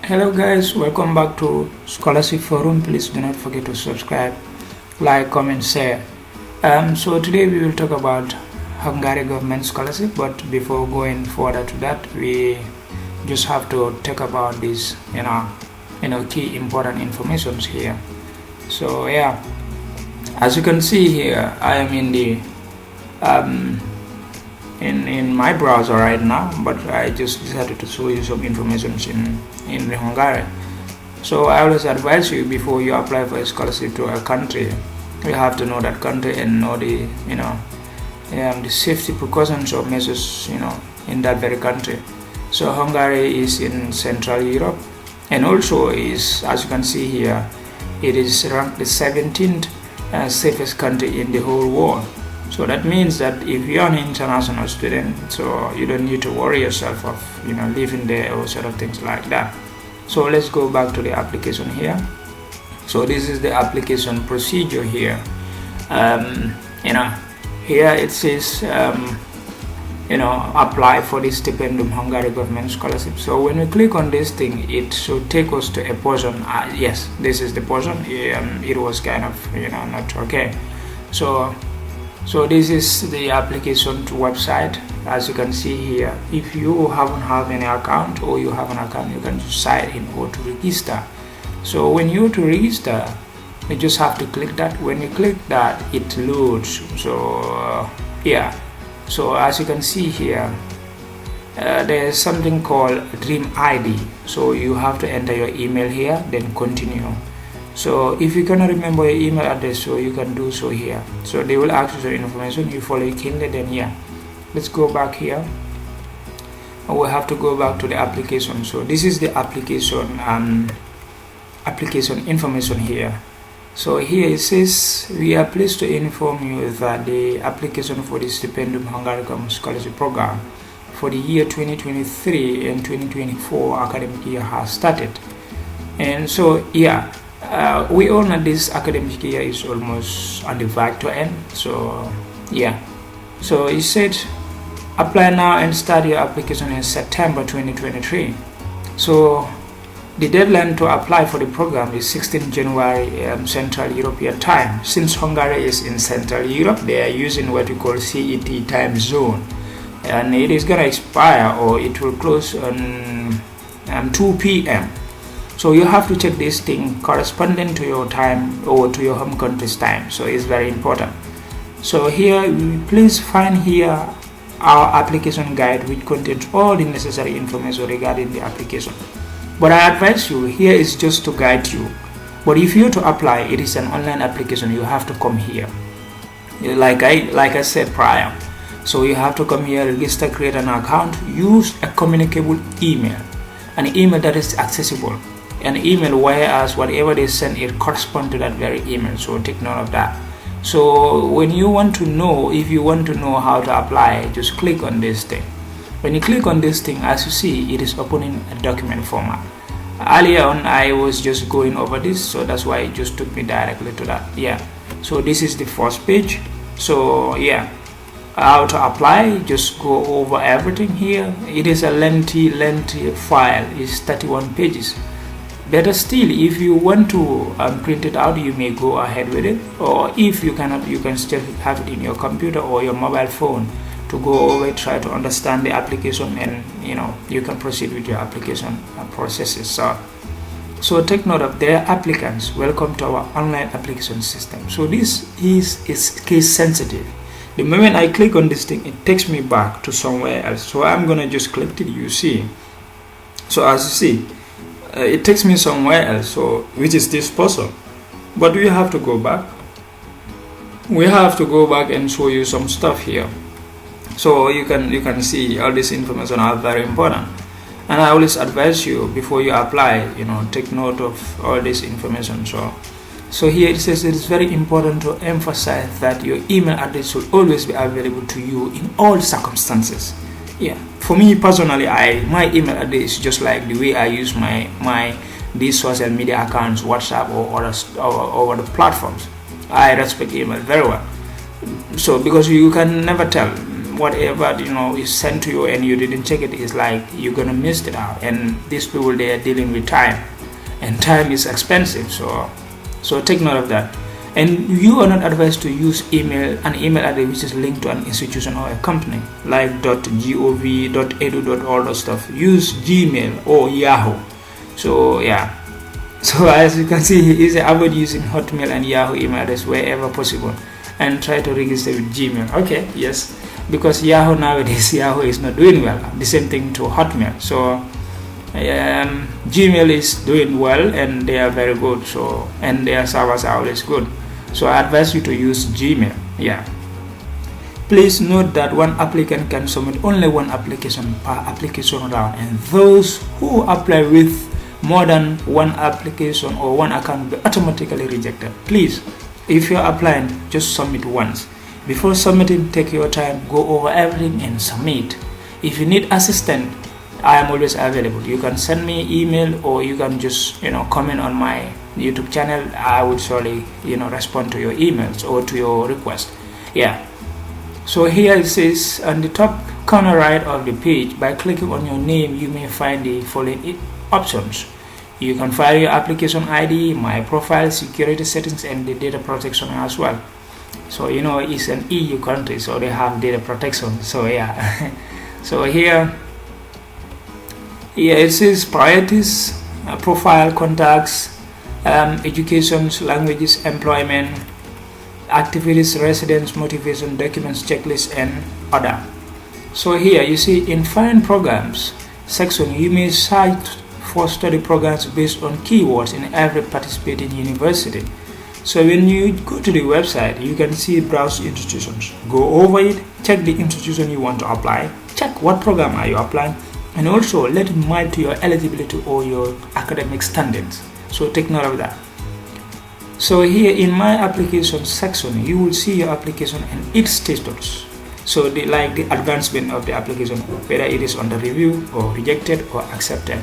Hello guys, welcome back to Scholarship Forum. Please do not forget to subscribe, like, comment, share. So today we will talk about Hungary government scholarship, but before going further to that, we just have to talk about this, key important informations here. So yeah, as you can see here, I am in the in my browser right now, but I just decided to show you some information in Hungary. So I always advise you, before you apply for a scholarship to a country, you have to know that country and know the the safety precautions or measures in that very country. So Hungary is in Central Europe, and also is, as you can see here, it is ranked the 17th safest country in the whole world. So that means that if you're an international student, so you don't need to worry yourself of living there or sort of things like that. So let's go back to the application here. So this is the application procedure here. Here it says apply for the Stipendium Hungaricum government scholarship. So when we click on this thing, it should take us to a portion. Yes, this is the portion. It was kind of not okay. So this is the application website. As you can see here, if you haven't have any account or you have an account, you can just sign in or to register. So when you to register, you just have to click that. When you click that, it loads. So so as you can see here, there's something called Dream ID. So you have to enter your email here, then continue. So if you cannot remember your email address, so you can do so here. So they will ask you some information, you follow it keenly, then let's go back here. We have to go back to the application. So this is the application application information here. So here it says, we are pleased to inform you that the application for the Stipendium Hungaricum scholarship program for the year 2023 and 2024 academic year has started. And so we all know this academic year is almost on the verge to end. So so it said, apply now and start your application in September 2023. So the deadline to apply for the program is 16 January Central European time. Since Hungary is in Central Europe, they are using what we call CET time zone, and it is going to expire, or it will close on 2 p.m. So you have to check this thing corresponding to your time or to your home country's time. So it's very important. So here, please find here our application guide, which contains all the necessary information regarding the application. But I advise you, here is just to guide you. But if you to apply, it is an online application. You have to come here, like I said prior. So you have to come here, register, create an account, use a communicable email, an email that is accessible, an email whereas whatever they send, it corresponds to that very email. So take note of that. So when you want to know, if you want to know how to apply, just click on this thing. When you click on this thing, as you see, it is opening a document format. Earlier on, I was just going over this, so that's why it just took me directly to that. So this is the first page. So how to apply, just go over everything here. It is a lengthy file. It's 31 pages. Better still, if you want to print it out, you may go ahead with it, or if you cannot, you can still have it in your computer or your mobile phone to go over it, try to understand the application, and you can proceed with your application processes. So take note of their applicants. Welcome to our online application system. So this is case sensitive. The moment I click on this thing, it takes me back to somewhere else. So I'm gonna just click it. You see. So as you see, it takes me somewhere else. So which is this person. But we have to go back. We have to go back and show you some stuff here. So you can see all this information are very important, and I always advise you, before you apply, take note of all this information. So here it says it is very important to emphasize that your email address will always be available to you in all circumstances. For me personally, my email address is just like the way I use these social media accounts, WhatsApp or other platforms. I respect email very well. So because you can never tell, whatever is sent to you and you didn't check it, is like you're gonna miss it out. And these people, they are dealing with time, and time is expensive, so take note of that. And you are not advised to use an email address which is linked to an institution or a company, like .gov, .edu, all that stuff. Use Gmail or Yahoo. So yeah, so as you can see, he is avoid using Hotmail and Yahoo email address wherever possible, and try to register with Gmail. Okay, yes, because Yahoo nowadays, Yahoo is not doing well. The same thing to Hotmail. So Gmail is doing well, and they are very good. So, and their servers are always good. So I advise you to use Gmail. Yeah. Please note that one applicant can submit only one application per application round, and those who apply with more than one application or one account will be automatically rejected. Please, if you're applying, just submit once. Before submitting, take your time, go over everything and submit. If you need assistance, I am always available. You can send me email, or you can just comment on my YouTube channel. I would surely respond to your emails or to your request. Yeah. So here it says on the top corner right of the page, by clicking on your name, you may find the following options. You can find your application ID, my profile, security settings, and the data protection as well. So it's an EU country, so they have data protection. So yeah. So here it says priorities, profile, contacts, education, languages, employment, activities, residence, motivation, documents, checklist, and other. So here you see in find programs section, you may search for study programs based on keywords in every participating university. So when you go to the website, you can see browse institutions. Go over it, check the institution you want to apply, check what program are you applying, and also let it match to your eligibility or your academic standards. So take note of that. So here in my application section, you will see your application and its status. So the advancement of the application, whether it is under review or rejected or accepted.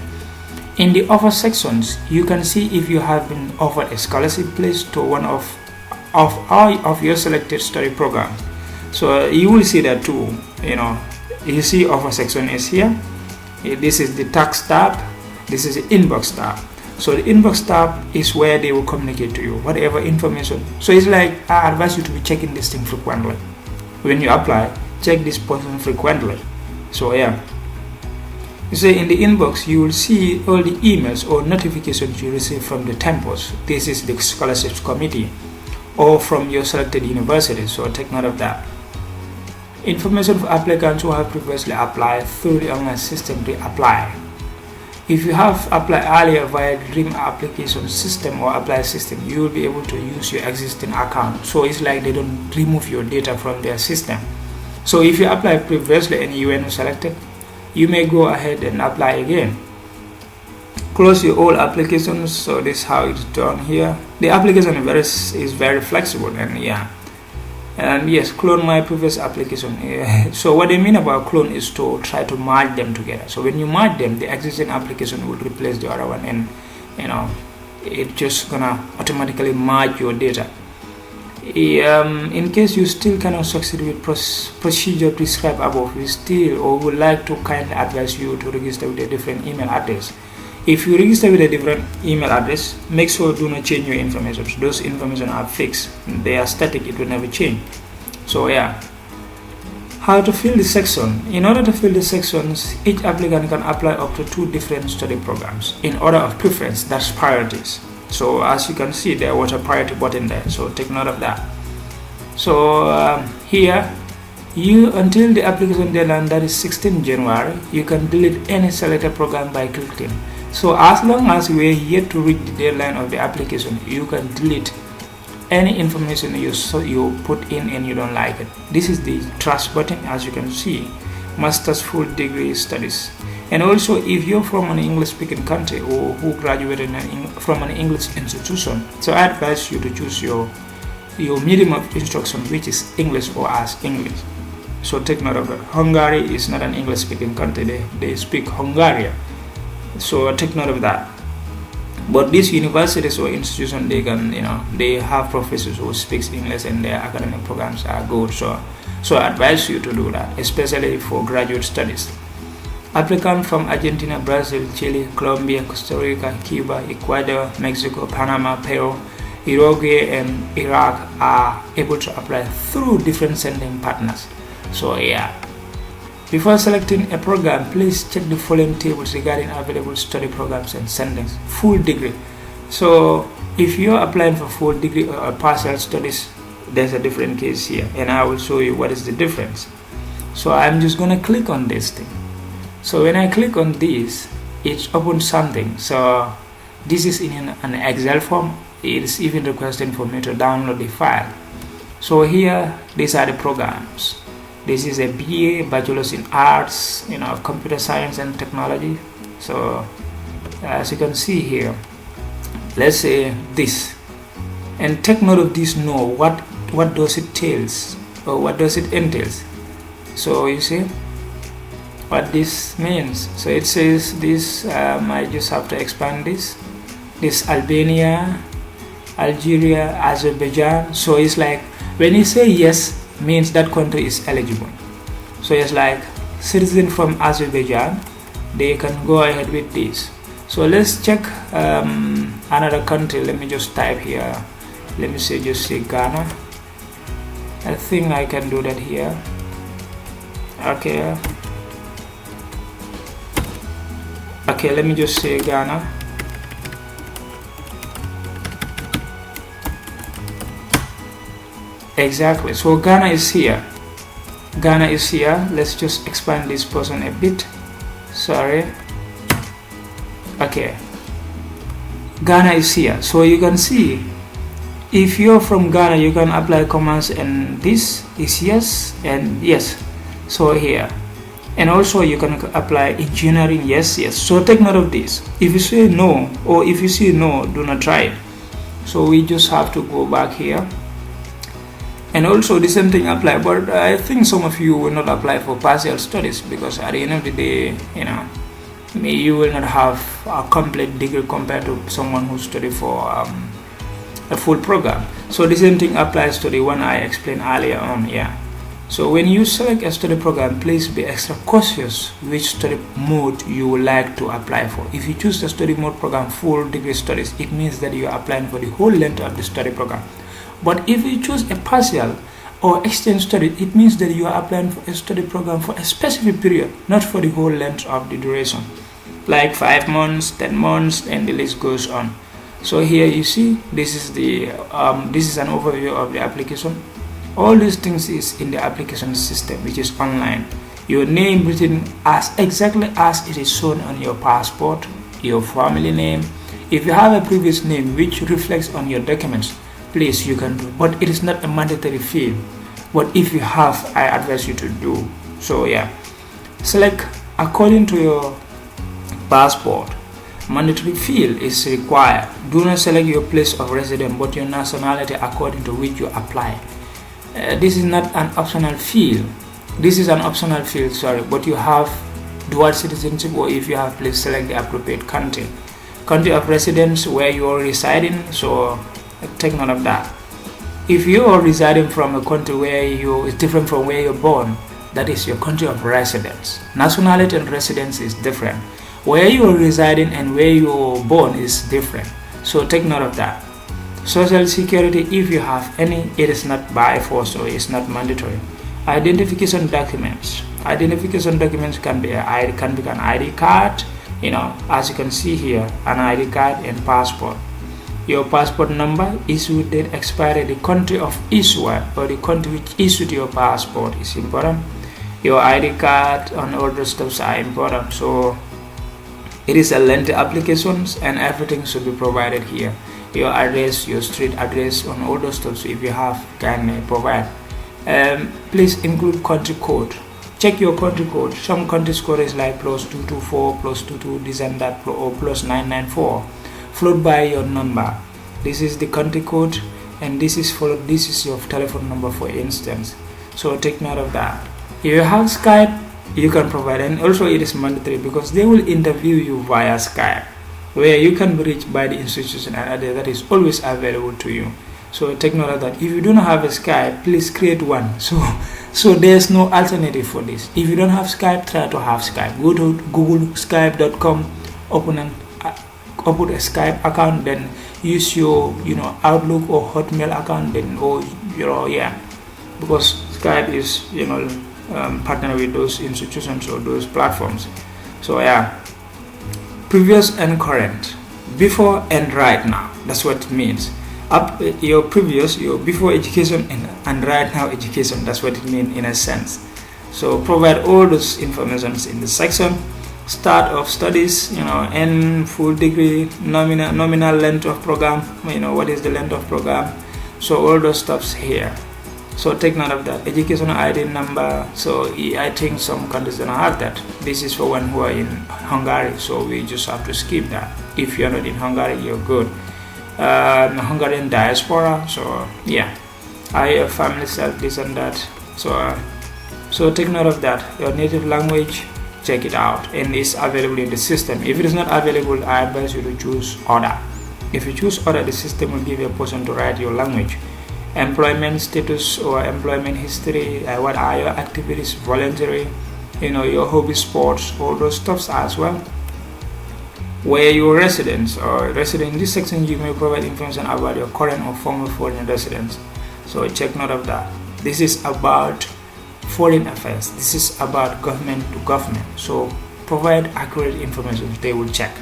In the offer sections, you can see if you have been offered a scholarship place to one of all of your selected study programs. So you will see that too. You see offer section is here. This is the tax tab. This is the inbox tab. So the inbox tab is where they will communicate to you whatever information. So it's like I advise you to be checking this thing frequently. When you apply, check this person frequently. So yeah. You see in the inbox, you will see all the emails or notifications you receive from the temples. This is the scholarships committee, or from your selected university. So take note of that. Information for applicants who have previously applied through the online system to apply. If you have applied earlier via Dream application system or apply system, you will be able to use your existing account. So it's like they don't remove your data from their system. So if you applied previously and you were not selected, you may go ahead and apply again. Close your old applications. So this is how it's done here. The application is very flexible, and yeah. And yes, clone my previous application. So what they mean about clone is to try to merge them together. So when you merge them, the existing application will replace the other one, and it's just gonna automatically merge your data. In case you still cannot succeed with procedure prescribed above, we still or would like to kindly advise you to register with a different email address. If you register with a different email address, make sure do not change your information. Those information are fixed, they are static, it will never change. So yeah. How to fill the section? In order to fill the sections, each applicant can apply up to 2 different study programs in order of preference, that's priorities. So as you can see, there was a priority button there, so take note of that. So here, until the application deadline, that is 16 January, you can delete any selected program by clicking. So as long as we are yet to reach the deadline of the application, you can delete any information you put in and you don't like it. This is the trash button, as you can see, master's full degree studies. And also, if you're from an English-speaking country or who graduated from an English institution, so I advise you to choose your medium of instruction, which is English or as English. So take note of that. Hungary is not an English-speaking country; they speak Hungarian. So take note of that. But these universities or institutions, they can, they have professors who speak English, and their academic programs are good. So So I advise you to do that, especially for graduate studies. Applicants from Argentina, Brazil, Chile, Colombia, Costa Rica, Cuba, Ecuador, Mexico, Panama, Peru, Uruguay, and Iraq are able to apply through different sending partners. So yeah, before selecting a program, please check the following tables regarding available study programs and sendings. Full degree. So if you're applying for full degree or partial studies, there's a different case here, and I will show you what is the difference. So I'm just gonna click on this thing. So when I click on this, it opens something. So this is in an Excel form. It is even requesting for me to download the file. So here, these are the programs. This is a BA, Bachelor's in Arts, Computer Science and Technology. So as you can see here, let's say this, and take note of this. Know what does it tells, or what does it entails. So you see what this means. So it says this. I just have to expand this. This Albania, Algeria, Azerbaijan. So it's like when you say yes, means that country is eligible. So it's like citizen from Azerbaijan, they can go ahead with this. So let's check another country. Let me just type here. Let me just say Ghana. I think I can do that here. Okay, let me just say Ghana. Exactly. So Ghana is here. Let's just expand this person a bit. Sorry. Okay. Ghana is here. So you can see, if you're from Ghana, you can apply commerce, and this is yes and yes. So here, and also you can apply engineering. Yes. So take note of this. If you say no, or if you say no, do not try it. So we just have to go back here. And also the same thing apply, but I think some of you will not apply for partial studies, because at the end of the day, you will not have a complete degree compared to someone who studied for a full program. So the same thing applies to the one I explained earlier on. Yeah. So when you select a study program, please be extra cautious which study mode you would like to apply for. If you choose the study mode program full degree studies, it means that you are applying for the whole length of the study program. But if you choose a partial or exchange study, it means that you are applying for a study program for a specific period, not for the whole length of the duration, like 5 months, 10 months, and the list goes on. So here you see, this is an overview of the application. All these things is in the application system, which is online. Your name written as exactly as it is shown on your passport, your family name. If you have a previous name which reflects on your documents, please, you can do, but it is not a mandatory field. But if you have, I advise you to do. So yeah, select according to your passport. Mandatory field is required. Do not select your place of residence, but your nationality according to which you apply. This is not an optional field. This is an optional field, sorry, but you have dual citizenship, or if you have, please select the appropriate country. Country of residence, where you are residing. So take note of that. If you are residing from a country where is different from where you're born, that is your country of residence. Nationality and residence is different. Where you are residing and where you are born is different. So take note of that. Social security, if you have any, it is not by force, or it's not mandatory. Identification documents. Identification documents can be an ID card, as you can see here, an ID card and passport. Your passport number, issue date, expiry, the country of issuer, or the country which issued your passport is important. Your ID card and all those stuffs are important. So it is a lengthy applications, and everything should be provided here. Your address, your street address, on all those stuff. So if you have, can provide. Please include country code. Check your country code. Some country's code is like +224, +22, this and that, or +994. Followed by your number. This is the country code, and this is your telephone number, for instance. So take note of that. If you have Skype, you can provide, and also it is mandatory because they will interview you via Skype, where you can be reached by the institution and that is always available to you. So take note of that. If you do not have a Skype, please create one. So So there's no alternative for this. If you don't have Skype, try to have Skype. Go to googleskype.com, open a Skype account, then use your Outlook or Hotmail account, then because Skype is partner with those institutions or those platforms. So previous and current, before and right now. That's what it means. Your previous, your before education and right now education. That's what it means in a sense. So provide all those informations in the section. Start of studies, end, full degree, nominal length of program. What is the length of program? So all those stuffs here. So take note of that. Educational ID number. So I think some countries don't have that. This is for one who are in Hungary. So we just have to skip that. If you're not in Hungary, you're good. Hungarian diaspora. So I family self, this and that. So take note of that. Your native language, check it out, and it's available in the system. If it is not available, I advise you to choose other. If you choose other, the system will give you a person to write your language. Employment status or employment history, what are your activities, voluntary, your hobby, sports, all those stuffs as well. Where your residence or resident in this section, you may provide information about your current or former foreign residence. So check note of that. This is about foreign affairs. This is about government to government. So provide accurate information. They will check.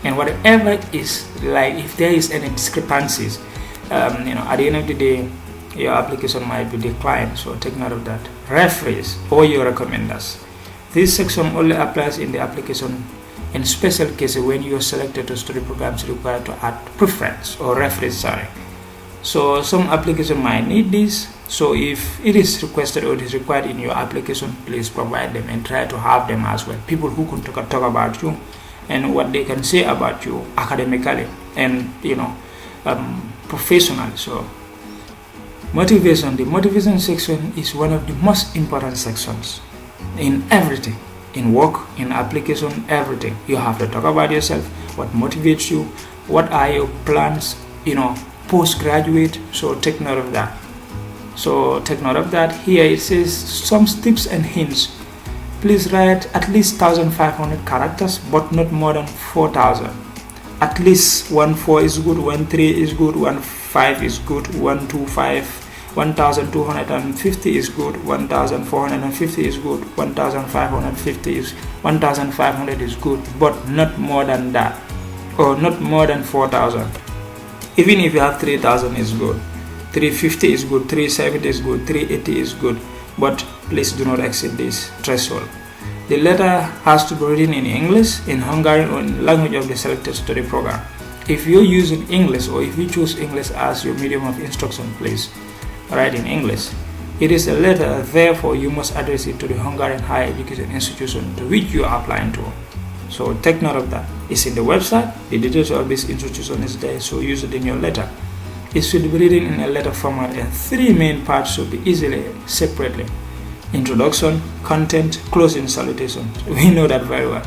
And whatever is like, if there is any discrepancies, at the end of the day, your application might be declined. So take note of that. Referees or your recommenders. This section only applies in the application in special cases when you are selected to study programs required to add preference or referees. So some application might need this. So if it is requested or it is required in your application, please provide them and try to have them as well. People who can talk about you and what they can say about you academically and professionally. So motivation. The motivation section is one of the most important sections in everything. In work, in application, everything. You have to talk about yourself, what motivates you, what are your plans, postgraduate. So take note of that. Here it says some tips and hints. Please write at least 1,500 characters, but not more than 4,000. At least 1.4 is good, 1.3 is good, 1.5 is good, 1.25. 1,250 is good, 1,450 is good, 1,550 is 1,500 is good, but not more than that, or not more than 4,000. Even if you have 3,000 is good, 350 is good, 370 is good, 380 is good, but please do not exceed this threshold. The letter has to be written in English, in Hungarian, or in language of the selected study program. If you're using English or if you choose English as your medium of instruction, please write in English. It is a letter, therefore you must address it to the Hungarian higher education institution to which you are applying to. So take note of that. It's in the website, the details of this institution is there, so use it in your letter. It should be written in a letter format and 3 main parts should be easily separately. Introduction, content, closing salutation. We know that very well.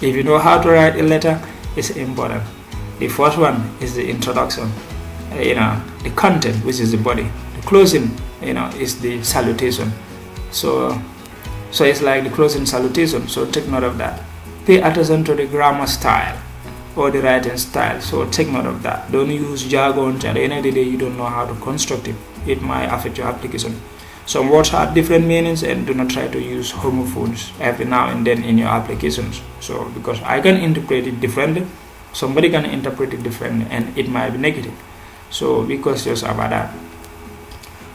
If you know how to write a letter, it's important. The first one is the introduction, the content, which is the body. Closing, is the salutation. So it's like the closing salutation. So take note of that. Pay attention to the grammar style or the writing style. So take note of that. Don't use jargon. At the end of the day, you don't know how to construct it. It might affect your application. Some words have different meanings, and do not try to use homophones every now and then in your applications. So because I can interpret it differently, somebody can interpret it differently, and it might be negative. So be cautious about that.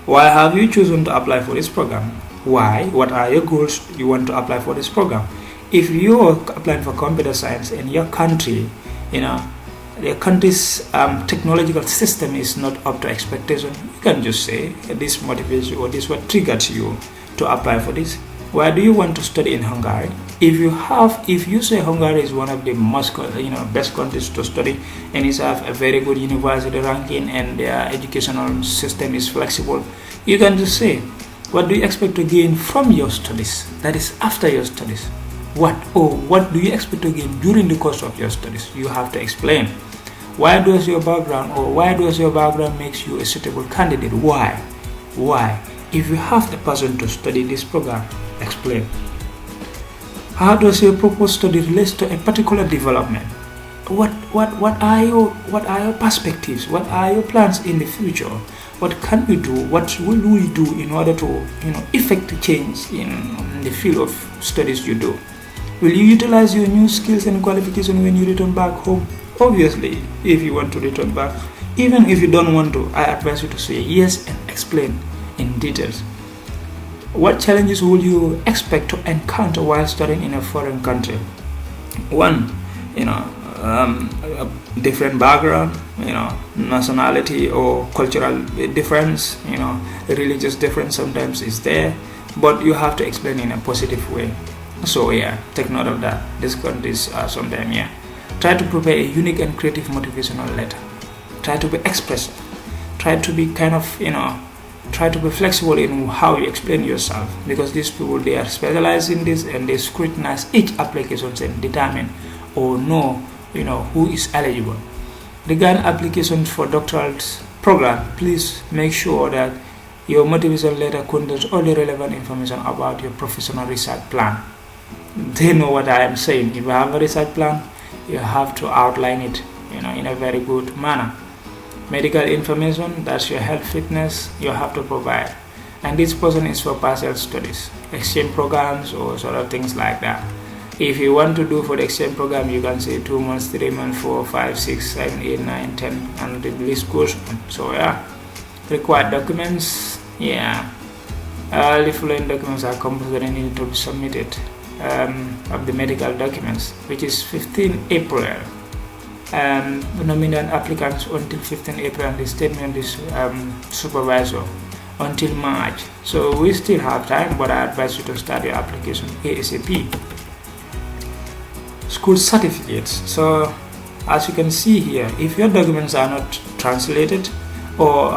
Why have you chosen to apply for this program? Why? What are your goals you want to apply for this program? If you are applying for computer science and your country, the country's technological system is not up to expectation, you can just say this motivates you or this what triggers you to apply for this. Why do you want to study in Hungary? If you say Hungary is one of the most best countries to study and it has a very good university ranking and their educational system is flexible, you can just say, what do you expect to gain from your studies? That is after your studies. What do you expect to gain during the course of your studies? You have to explain. Why does your background makes you a suitable candidate? Why? If you have the passion to study this program, explain. How does your proposed study relate to a particular development? What are your perspectives? What are your plans in the future? What can we do? What will we do in order to effect change in the field of studies you do? Will you utilize your new skills and qualifications when you return back home? Obviously, if you want to return back. Even if you don't want to, I advise you to say yes and explain in details. What challenges will you expect to encounter while studying in a foreign country? One, different background, nationality or cultural difference, religious difference sometimes is there, but you have to explain in a positive way. So take note of that. These countries are sometimes, try to prepare a unique and creative motivational letter. Try to be expressive. Try to be try to be flexible in how you explain yourself, because these people, they are specialized in this and they scrutinize each application and determine or know who is eligible. Regarding applications for doctoral program, please make sure that your motivation letter contains all the relevant information about your professional research plan. They know what I am saying. If you have a research plan, you have to outline it in a very good manner. Medical information, that's your health fitness, you have to provide. And this person is for partial studies, exchange programs or sort of things like that. If you want to do for the exchange program, you can say 2 months, 3 months, 4, 5, 6, 7, 8, 9, 10, and the list goes on. So required documents, all the following documents are compulsory and need to be submitted of the medical documents, which is 15 April. Nominate applicants until 15 April, and the statement is supervisor until March. So we still have time, but I advise you to start your application ASAP. School certificates. So as you can see here, if your documents are not translated or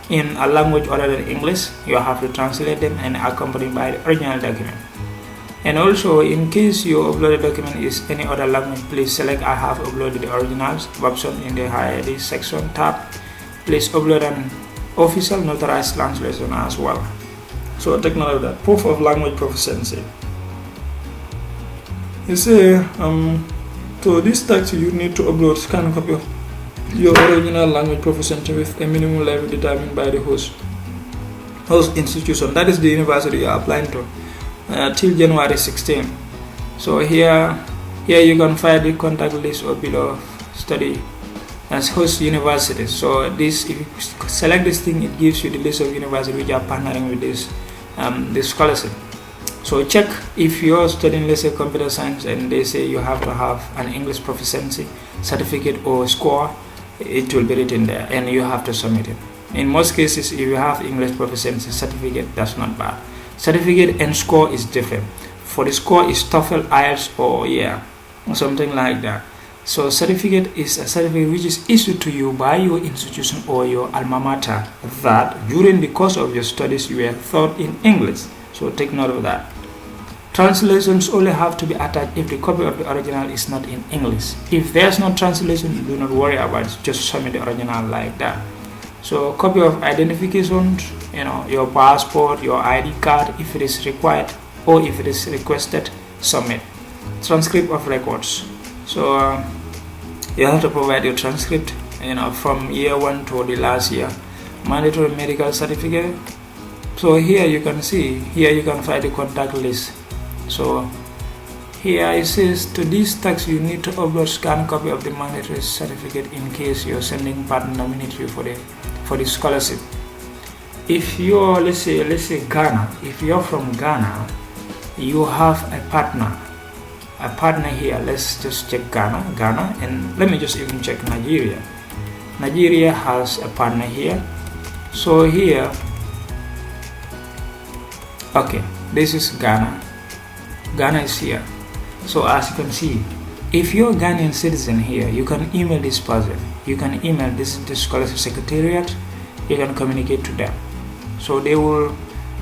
in a language other than English, you have to translate them and accompanied by the original document. And also, in case your uploaded document is any other language, please select I have uploaded the originals option in the higher this section tab. Please upload an official notarized translation as well. So take note of that. Proof of language proficiency. You see, to this text you need to upload scanned copy of your original language proficiency with a minimum level determined by the host institution. That is the university you are applying to. Till January 16. So here you can find the contact list or below study as host universities. So this, if you select this thing, it gives you the list of universities which are partnering with this scholarship. So check if you're studying, let's say, computer science, and they say you have to have an English proficiency certificate or score, it will be written there and you have to submit it. In most cases, if you have English proficiency certificate, that's not bad. Certificate and score is different. For the score is TOEFL, IELTS, or something like that. So certificate is a certificate which is issued to you by your institution or your alma mater that during the course of your studies you were taught in English. So take note of that. Translations only have to be attached if the copy of the original is not in English. If there's no translation, do not worry about it. Just submit the original like that. So copy of identification, your passport, your ID card, if it is required or if it is requested, submit. Transcript of records. So you have to provide your transcript, from year 1 to the last year. Mandatory medical certificate. So here you can see, here you can find the contact list. So here it says to this text you need to upload scanned copy of the mandatory certificate in case your sending partner nominate you for the scholarship. If you're let's say Ghana, if you're from Ghana, you have a partner here. Let's just check Ghana, and let me just even check Nigeria. Nigeria has a partner here. So here, okay, this is Ghana. Ghana is here. So as you can see, if you're a Ghanaian citizen here, you can email this person. You can email this scholarship secretariat. You can communicate to them. So they will,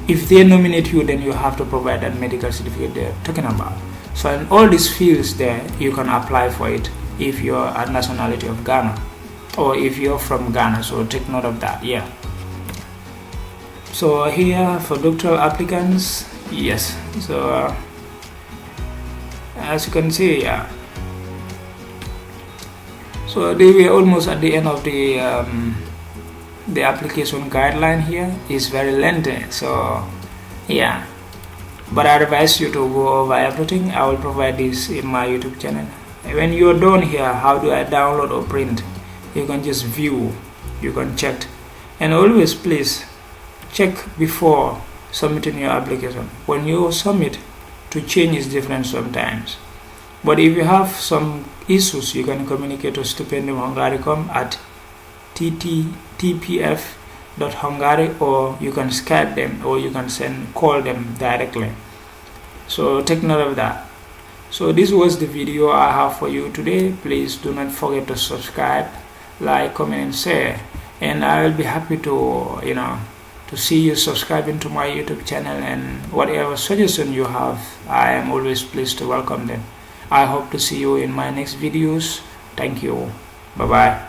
if they nominate you, then you have to provide that medical certificate they're talking about. So in all these fields there, you can apply for it if you're a nationality of Ghana or if you're from Ghana. So take note of that. So here for doctoral applicants, yes, so as you can see, so we are almost at the end of the application guideline. Here is very lengthy, so yeah, but I advise you to go over everything. I will provide this in my YouTube channel. When you're done here, how do I download or print? You can just view, you can check, and always please check before submitting your application. When you submit, to change is different sometimes, but if you have some issues, you can communicate to Stipendium Hungaricum at tpf.hungary, or you can Skype them, or you can call them directly. So take note of that. So this was the video I have for you today. Please do not forget to subscribe, like, comment and share, and I will be happy to to see you subscribing to my YouTube channel, and whatever suggestion you have, I am always pleased to welcome them. I hope to see you in my next videos. Thank you. Bye bye.